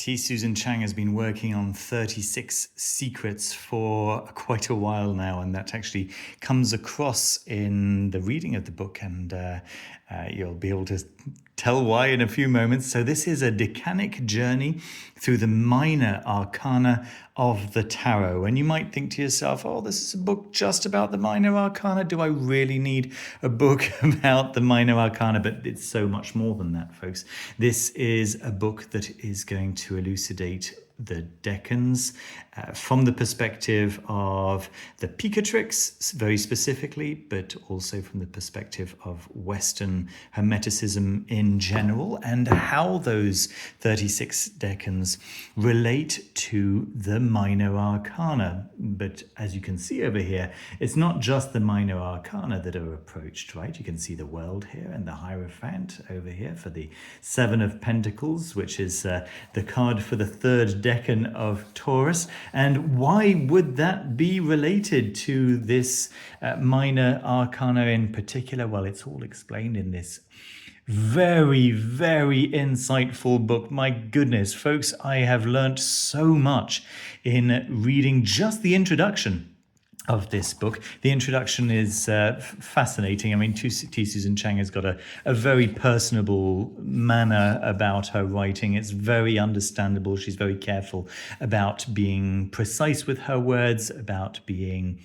T. Susan Chang has been working on 36 secrets for quite a while now, and that actually comes across in the reading of the book, and you'll be able to tell why in a few moments. So this is a Decanic Journey through the Minor Arcana of the Tarot. And you might think to yourself, oh, this is a book just about the Minor Arcana. Do I really need a book about the Minor Arcana? But it's so much more than that, folks. This is a book that is going to elucidate the decans from the perspective of the Picatrix, very specifically, but also from the perspective of Western Hermeticism in general, and how those 36 decans relate to the Minor Arcana. But as you can see over here, it's not just the Minor Arcana that are approached, right? You can see the World here and the Hierophant over here for the Seven of Pentacles, which is the card for the third decan of Taurus. And why would that be related to this Minor Arcana in particular? Well, it's all explained in this very, very insightful book. My goodness, folks, I have learnt so much in reading just the introduction of this book. The introduction is fascinating. I mean, T. Susan Chang has got a very personable manner about her writing. It's very understandable. She's very careful about being precise with her words, about being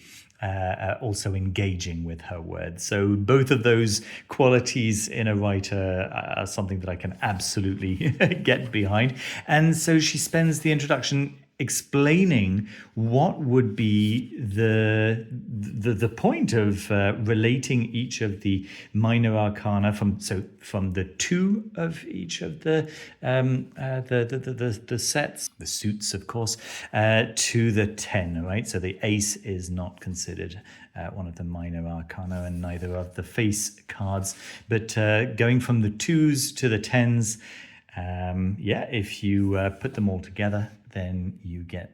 also engaging with her words. So both of those qualities in a writer are something that I can absolutely get behind. And so she spends the introduction explaining what would be the point of relating each of the Minor Arcana from the two of each of the sets, the suits, of course, to the 10, right? So the ace is not considered one of the Minor Arcana, and neither of the face cards, but going from the 2s to the 10s, if you put them all together, then you get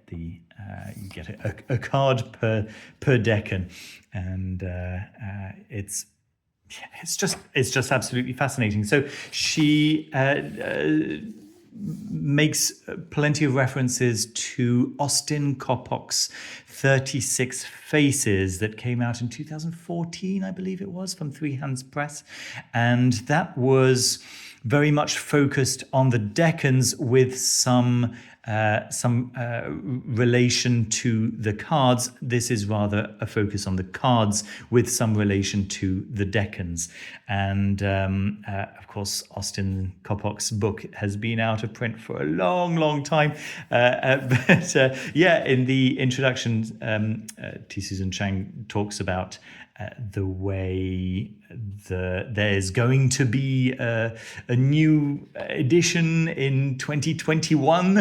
a card per decan, and it's just absolutely fascinating. So she makes plenty of references to Austin Coppock's 36 Faces that came out in 2014, I believe it was, from Three Hands Press, and that was very much focused on the decans with some relation to the cards. This is rather a focus on the cards with some relation to the decans. And of course, Austin Coppock's book has been out of print for a long, long time. But in the introduction, T. Susan Chang talks about the way there's going to be a new edition in 2021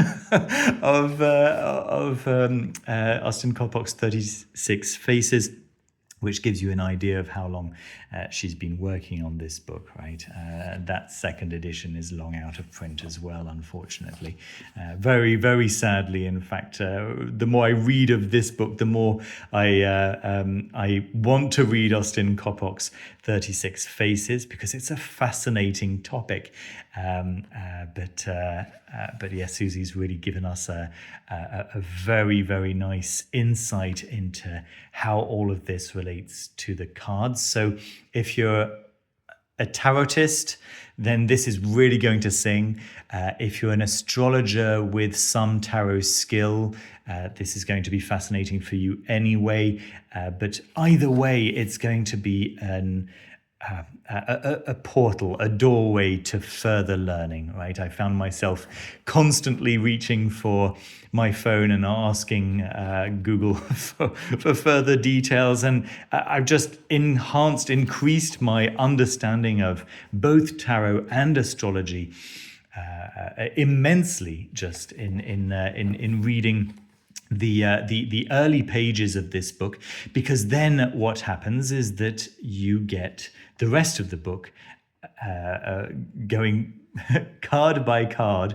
of Austin Coppock's 36 Faces, which gives you an idea of how long she's been working on this book, right? That second edition is long out of print as well, unfortunately. Very, very sadly, in fact, the more I read of this book, the more I want to read Austin Coppock's 36 Faces, because it's a fascinating topic. But yes, Susie's really given us a very, very nice insight into how all of this relates to the cards. So if you're a tarotist, then this is really going to sing. If you're an astrologer with some tarot skill, this is going to be fascinating for you anyway. But either way, it's going to be a portal, a doorway to further learning, right? I found myself constantly reaching for my phone and asking Google for further details, and I've just increased my understanding of both tarot and astrology immensely just in reading the early pages of this book, because then what happens is that you get the rest of the book going card by card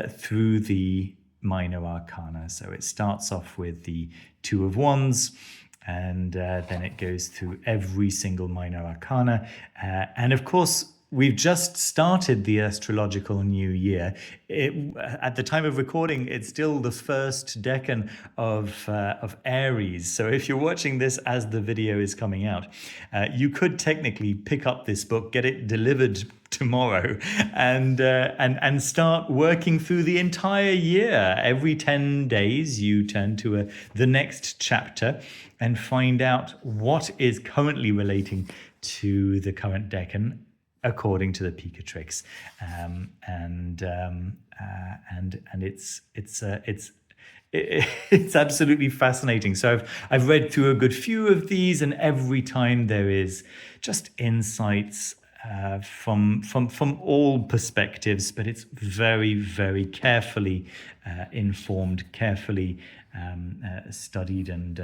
through the Minor Arcana. So it starts off with the Two of Wands, and then it goes through every single Minor Arcana, and of course we've just started the astrological new year. At the time of recording, it's still the first decan of Aries. So if you're watching this as the video is coming out, you could technically pick up this book, get it delivered tomorrow, and start working through the entire year. Every 10 days, you turn to the next chapter and find out what is currently relating to the current decan according to the Picatrix, and it's absolutely fascinating. So I've read through a good few of these, and every time there is just insights from all perspectives, but it's very, very carefully informed, carefully studied, and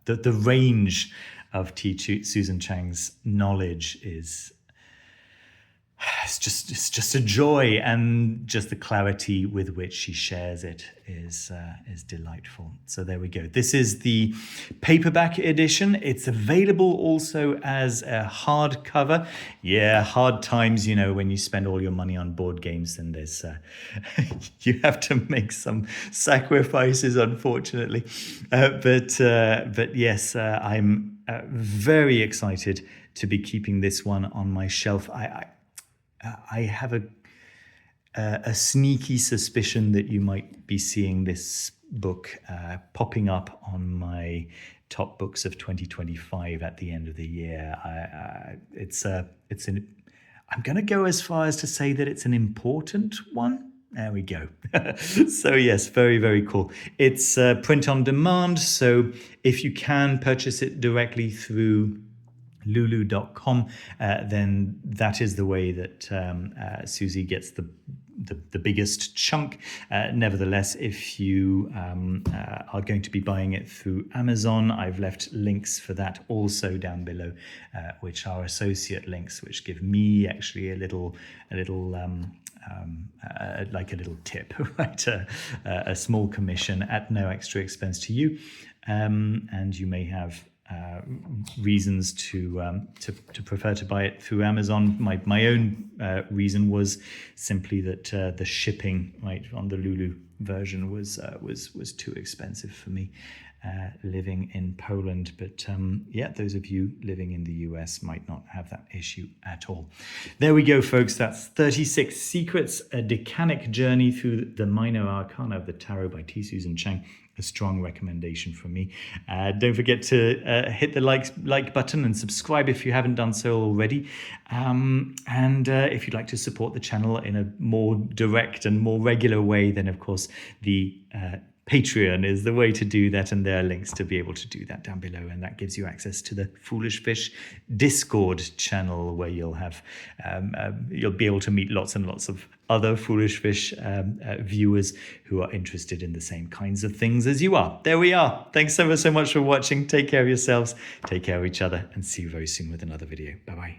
the range of Susan Chang's knowledge is it's just a joy, and just the clarity with which she shares it is delightful. So there we go. This is the paperback edition. It's available also as a hardcover. Yeah, hard times, when you spend all your money on board games, then there's you have to make some sacrifices, unfortunately. But yes, I'm very excited to be keeping this one on my shelf. I have a sneaky suspicion that you might be seeing this book popping up on my top books of 2025 at the end of the year. I'm going to go as far as to say that it's an important one. There we go. So yes, very, very cool. It's print on demand. So if you can purchase it directly through lulu.com, then that is the way that Susie gets the biggest chunk. Nevertheless, if you are going to be buying it through Amazon, I've left links for that also down below, which are associate links, which give me actually a little like a little tip, right? A small commission at no extra expense to you, and you may have reasons to prefer to buy it through Amazon. My own reason was simply that the shipping, right, on the Lulu version was too expensive for me living in Poland. But yeah, those of you living in the US might not have that issue at all. There we go, folks. That's 36 Secrets, a Decanic Journey through the Minor Arcana of the Tarot by T. Susan Chang. A strong recommendation from me. Don't forget to hit the like button and subscribe if you haven't done so already. And if you'd like to support the channel in a more direct and more regular way, then of course the Patreon is the way to do that, and there are links to be able to do that down below, and that gives you access to the Foolish Fish Discord channel, where you'll be able to meet lots and lots of other Foolish Fish viewers who are interested in the same kinds of things as you are. There we are. Thanks ever so much for watching. Take care of yourselves, take care of each other, and see you very soon with another video. Bye-bye.